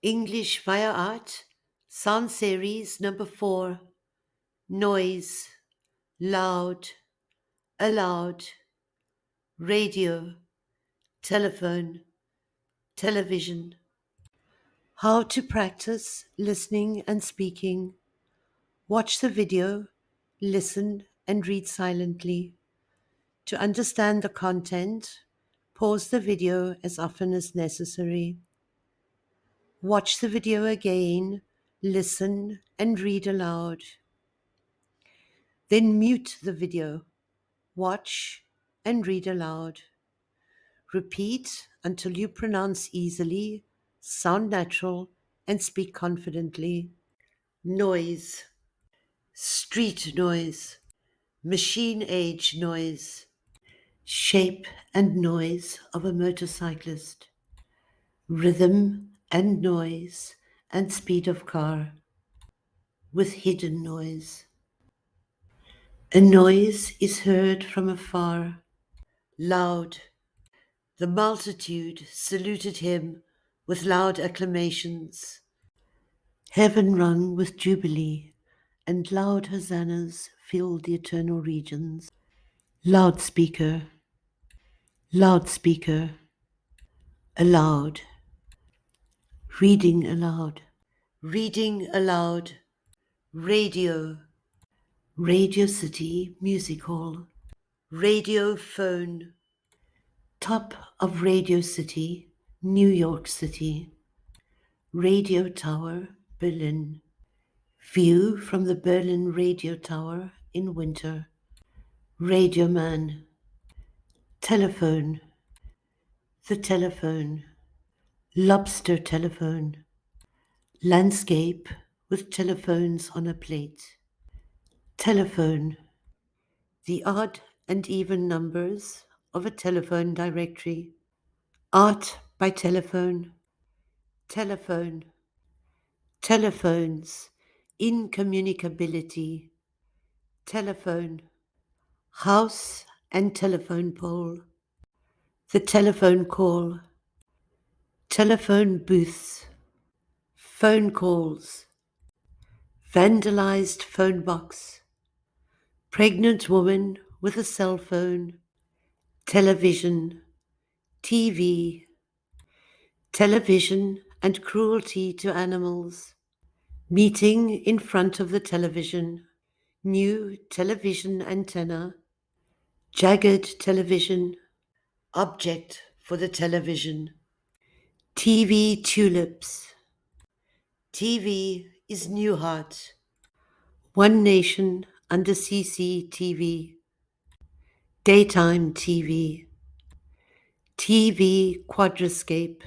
English via Art, Sound Series number 4, Noise, Loud, Aloud, Radio, Telephone, Television. How to practice listening and speaking. Watch the video, listen and read silently. To understand the content, pause the video as often as necessary. Watch the video again, listen and read aloud. Then mute the video, watch and read aloud. Repeat until you pronounce easily, sound natural, and speak confidently. Noise, street noise, machine age noise, shape and noise of a motorcyclist, rhythm and noise and speed of car, with hidden noise. A noise is heard from afar, loud. The multitude saluted him with loud acclamations. Heaven rung with jubilee, and loud hosannas filled the eternal regions. Loudspeaker, loudspeaker, aloud, reading aloud, reading aloud, radio, Radio City Music Hall, radio phone, top of Radio City, New York City, Radio Tower, Berlin, view from the Berlin Radio Tower in winter, Radio Man, telephone, the telephone, lobster telephone, landscape with telephones on a plate, telephone, the odd and even numbers of a telephone directory, art by telephone, telephone, telephones, incommunicability, telephone, house and telephone pole, the telephone call, telephone booths, phone calls, vandalized phone box, pregnant woman with a cell phone, television, TV, television and cruelty to animals, meeting in front of the television, new television antenna, jagged television, object for the television, TV tulips. TV is New Heart, One Nation under CCTV, daytime TV, TV quadrascape,